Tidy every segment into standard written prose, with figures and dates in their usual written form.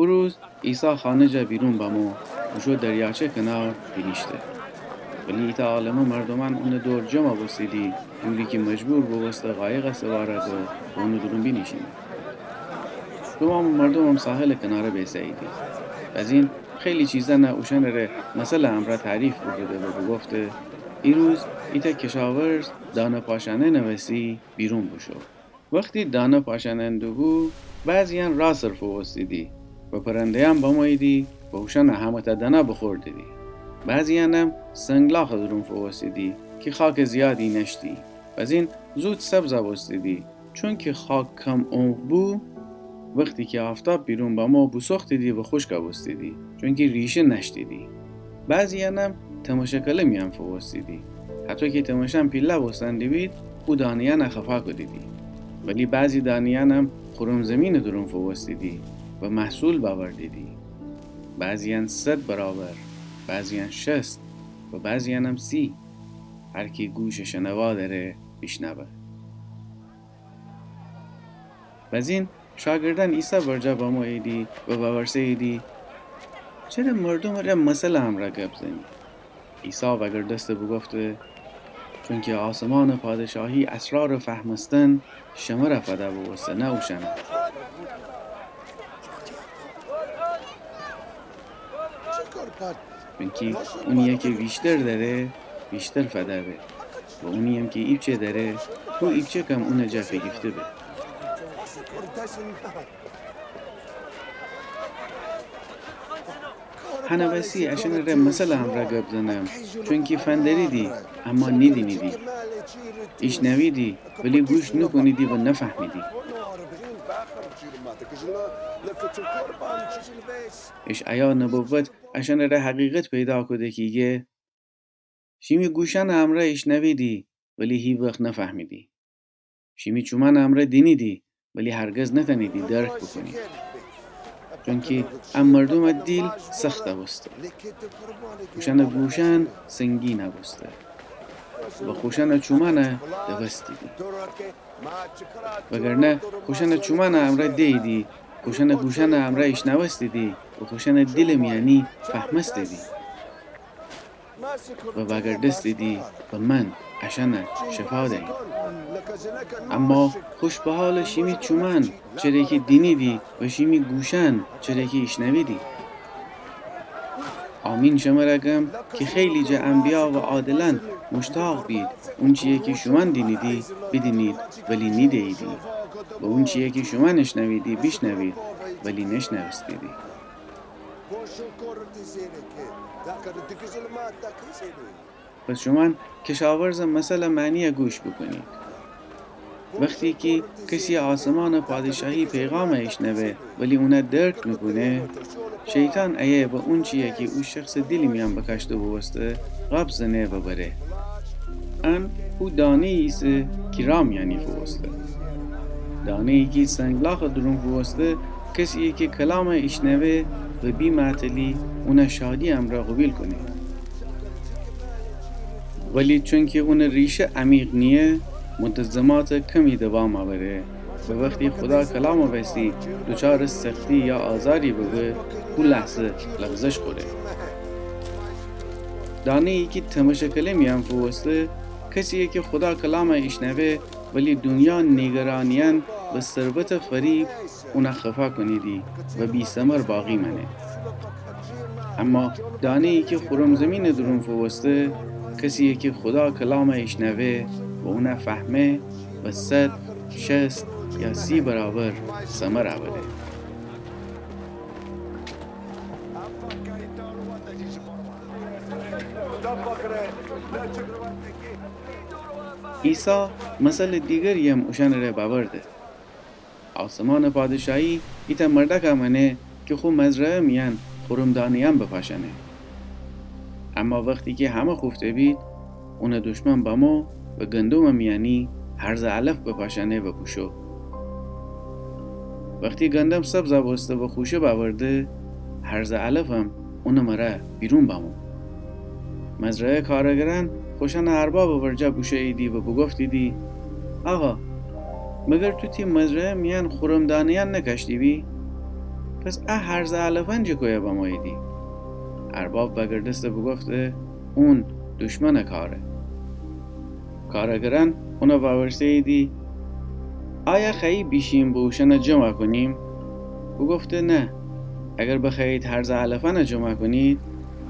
روز عیسی خانه جا بیرون بامو وشو دریاچه کنار بینیشته. ولی ایتا عالمه مردمان اون دور جمع بستیدی جوری که مجبور بوست قایق سواره و اونو درون بینیشینه. تمام مردم هم ساحل کناره بیساییدی. از این خیلی چیزا نه اوشن ره مثلا امرا تعریف بگده و بگفته ای روز ایتا کشاورز دانه پاشنه نویسی بیرون بشو. وقتی دانه پاشننده بو بعضیان را صرف وستیدی و پرنده هم بامایدی و اوشن همه تا دانه بخوردیدی. بعضیان هم سنگلاخ درون فوستیدی که خاک زیادی نشتی. از این زود سبز وستیدی چون که خاک کم عمق بو. وقتی که آفتاب بیرون با ما بسوختیدی و خشک وستیدی چون که ریشه نشتیدی. بعضیان هم تماشاکله میان فوستیدی. حتی که تماشان پیله وستندی بید او دانیان خفا کدیدی. ولی بعضی دانیان هم خرم زمین درون فوستیدی و محصول باوردیدی. بعضیان 100 برابر، بعضیان 60 و بعضیان هم 30. هر کی گوش شنوا داره بشنوه. از این شاگردان عیسی برجا با ما ایدی و باورسه ایدی چرا مردم را مثلا هم را گپ زنی؟ عیسی وگر دست بگفته چون که آسمان پادشاهی اسرار فهمستن شما را فدا بوسته نه اوشن. چون که اونیه که بیشتر داره بیشتر فدا به و اونیم که ایبچه داره تو ایبچه کم اون جا فگیفته به. هنوسی اشن ره مثلا هم را گپ زنم چون که فندریدی اما ندینیدی. ایش نویدی ولی گوش نکنیدی و نفهمیدی. ایش ایا نبوت اشن ره حقیقت پیدا کده که شیمی گوشن همراه ایش نویدی ولی هی وقت نفهمیدی. شیمی چومن همراه دینیدی ولی هرگز نتنیدی درک بکنی. چون که ام مردم دیل سخت بسته. خوشن گوشن سنگین بسته. و خوشن چومن دوستیدی. وگرنه خوشن چومن امره دیدی، خوشن گوشن امره ایش نوستیدی و خوشن دیل میانی فهمستیدی. و وگر دستیدی و من اشن شفا دهی. اما خوش به حال شیمی چومن چرا که دینیدی و شیمی گوشن چرا که ایش نویدی. آمین شما رگم که خیلی جا انبیا و عادلن مشتاق بید اون چیه که شما دینیدی بدینید ولی ندیدی و اون چیه که شما نشنویدی بشنوید ولی نشنوستیدی. پس شما کشاورز مثلا معنی گوش بکنید. وقتی که کسی آسمان پادشاهی پیغام ایشنوه ولی اونه درک نکنه شیطان ایه با اون چیه که او شخص دلی میان بکشته بوسته قبض زنه و بره. ان او دانه ایسه که رام یعنی فوسته. دانه ای که سنگلاخ درون فوسته کسی که کلام ایشنوه و بی معطلی اونه شادی امرا قبیل کنه. ولی چون که اون ریشه عمیق نیه منتظمات کمی دوام آوره و وقتی خدا کلام بستی دچار سختی یا آزاری بگه او لحظه لغزش خوره. دانه ای که تماشاکله میان فوسته کسیه که خدا کلام ایشنوه ولی دنیا نگرانیان و ثروت فریب اون خفا کنیدی و بی ثمر باقی منه. اما دانه ای که خرم زمین درون فوسته کسیه که خدا کلام ایشنوه و اون فهمه و 100 60 یا 30 برابر ثمر آوره. عیسی مثل دیگری هم اوشن ره باورده. آسمان پادشاهی ایتا مردک منه که خو مزرعه میان خرمدانی هم بپاشنه. اما وقتی که همه خفته بید اون دشمن با ما و گندم میانی هرز علف بپاشنه و پوشو. وقتی گندم سبز بسته و خوشه باورده هرز علف هم اون مره بیرون بامو. مزرعه کارگران خوشن ارباب ورجا گوشه ایدی و بگفتی دی آقا مگر تو تی مزرعه میان خورمدانیان نکشتی بی؟ پس هرز علفن چه کویه با مایدی؟ ارباب وگردسته بگفته اون دشمن کاره. کارگران اونا باورسه دی آیا خیلی بیشیم با اوشن جمع کنیم؟ بگفته نه. اگر بخواهید هرز علفن جمع کنید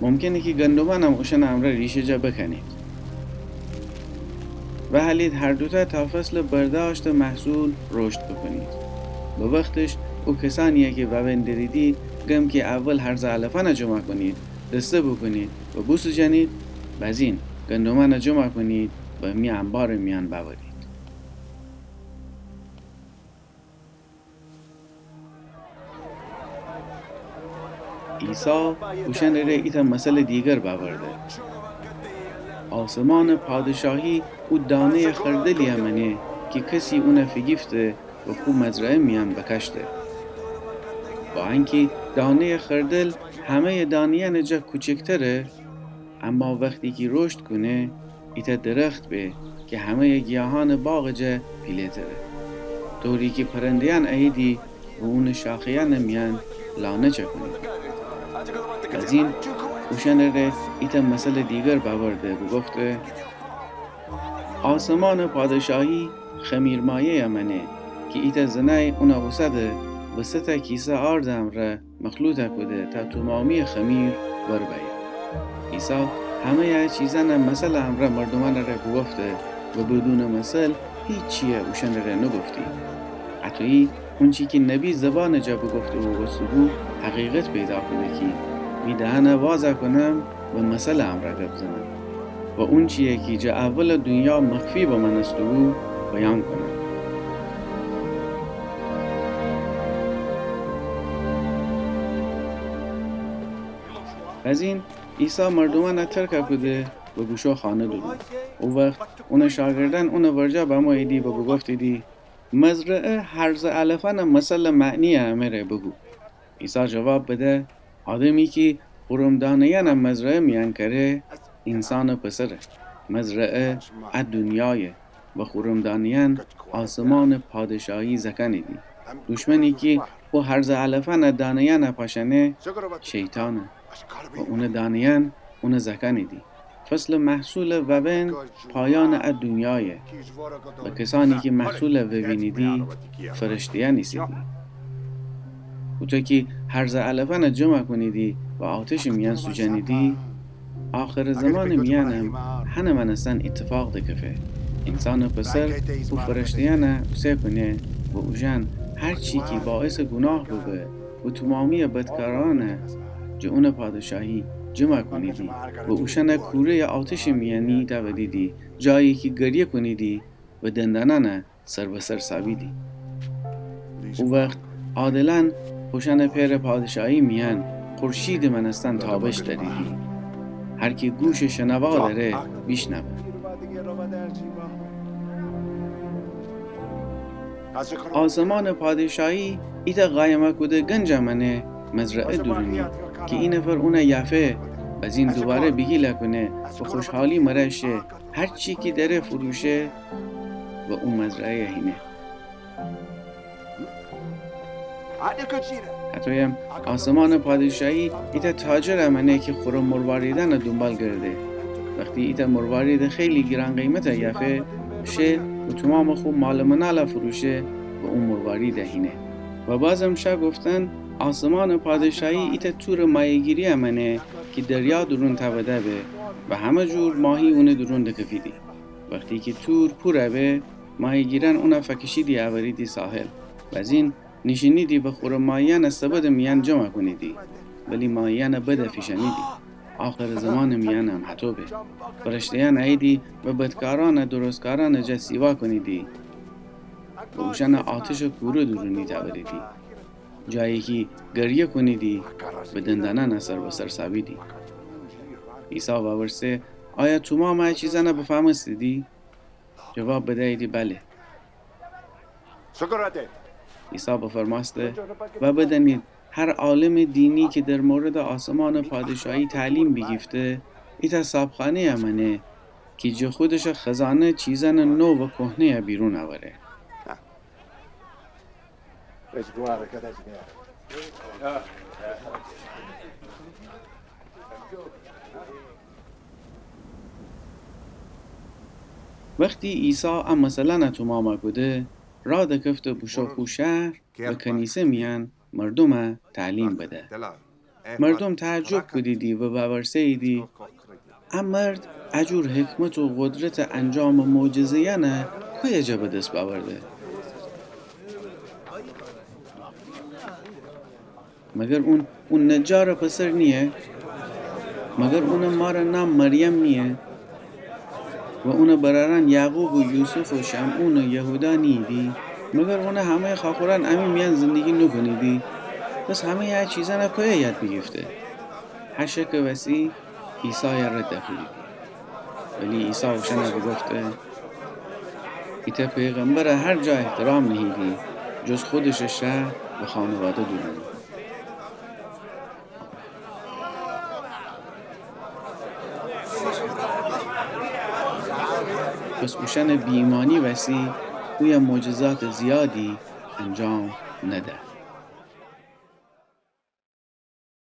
ممکنه که گندمان هم اوشن امره ریشه جا بکنید و حلید هر دوتا تا فصل برداشت محصول رشد بکنید. به وقتش او کسانیه که وبندریدی گم که اول هرز علفن جمع کنید، دسته بکنید و بوس جنید، بزین گندمان جمع کنید و می انبار میان بورید. عیسی اوشن ره ایتا مسئله دیگر باورده. آسمان پادشاهی او دانه خردلی همنه که کسی اونه فگیفته و خوب مزرعه میان بکشته. با اینکه دانه خردل همه دانیه نجا کوچکتره، اما وقتی که رشد کنه ایتا درخت به که همه گیاهان باغ جا پیله تره. طوری که پرندیان ایدی و اون شاخیان میان لانه چه کنید. از این اوشن ره ایتا مسئله دیگر باورده و گفته آسمان پادشاهی خمیرمایه منه که ایتا زنای اونا وسده و ستا کیسه آردم را مخلوطه کده تا تمامی خمیر بربایه. عیسی همه چیزان مثل امره مردمان را گفته و بدون مثل هیچ چیه اوشن را نگفتی. حتی اون چی که نبی زبان جا بگفته و گفتگو حقیقت پیدا کنه که می دهنه واضح کنم و مثل امره گپ زنم و اون چیه که جا اول دنیا مخفی با من استگو بیان کنم. از این عیسی مردمان ترک کده و گوشو خانه دادو. او وقت اون شاگردان اون ورجا با ما ایدی و بگفت ایدی مزرعه هرز علفن مثل معنی امره بگو. عیسی جواب بده آدمی که خورمدانیان مزرعه میان کره انسان پسره. مزرعه دنیای و خورمدانیان آسمان پادشاهی زکنی دی. دشمنی که او هرز علفن دانیان پاشنه شیطانه و اون دانیان اون زکنی دی. فصل محصول وبن پایان دنیای و کسانی که محصول وبینی دی فرشتیان نیسیدی. و تو که هرز علفن جمع کنیدی و آتش میان سوجنیدی آخر زمان میانم هنه منستن اتفاق دکفه. انسان پسر و فرشتیان سه کنه و اوژن هر چی که باعث گناه بوده و تمامی بدکارانه جون پادشاهی جمع کنیدی و اوشن کوره آتش میانی دویدیدی جایی که گریه کنیدی و دندانانه سر به سر سابیدی. او وقت عادلان اوشن پیر پادشاهی میان خورشید منستان تابش داریدی. هر کی گوش شنوا داره بیشنوه. آسمان پادشاهی ایتا قایمه کده گنج منه مزرعه درونی که این نفر اون یافه از این دوباره بگی لکنه و خوشحالی مرشه هر چی که داره فروشه و اون مزرعه هینه. حتی هم آسمان پادشاهی ایتا تاجر منه که خورم مرواریدن دنبال گرده. وقتی ایتا مروارید خیلی گران قیمت یافه شه و تمام خوب مال منال فروشه و اون مروارید هینه. و بازم شا گفتن آسمان پادشاهی ایتا تور مایگیری منه که دریا درون تابده به و همه جور ماهی اون درون دکفیدی. وقتی که تور پوره به ماهیگیران اون فکشیدی اوریدی ساحل و از این نشینیدی و خور ماهیان استباد میان جمع کنیدی ولی ماهیان بده فیشنیدی. آخر زمان میان هم حتو به فرشتیان عیدی و بدکاران درستکاران جسیوا کنیدی و اوشن آتش کوره درونی تابریدی جایی که گریه کنیدی به دندانان سر و سر سابیدی. عیسی باورسه آیا تمام های چیزانه بفهمستیدی؟ جواب بدهیدی بله. عیسی بفرماسته و بدانید هر عالم دینی که در مورد آسمان پادشاهی تعلیم بگیفته ایتا صابخانه منه که جو خودش خزانه چیزان نو و کهنه بیرون آوره. وقتی عیسی ام مثلا تو ماما گده را دکفت بوشا خو شهر و کنیسه میان مردم تعلیم بده. مردم تعجب کدیدی و باورسه ایدی ام مرد اجور حکمت و قدرت انجام معجزه یانه که جا به دست باورده. مگر اون نجار پسر نیه؟ مگر اون مار نام مریم نیه؟ و اون براران یعقوب و یوسف و شمعون و یهودا نیدی؟ مگر اون همه خاخوران امی میان زندگی نکنیدی؟ بس همه های چیزا نکوه یاد بگیفته. حشک وسی عیسی رد دخلیدی. ولی عیسی وشنه بگفته ایتا پیغمبر هر جا احترام نهیدی جز خودش شهر و خانواده دورونی. پس اوشن بیمانی وسی اوی معجزات زیادی انجام نده.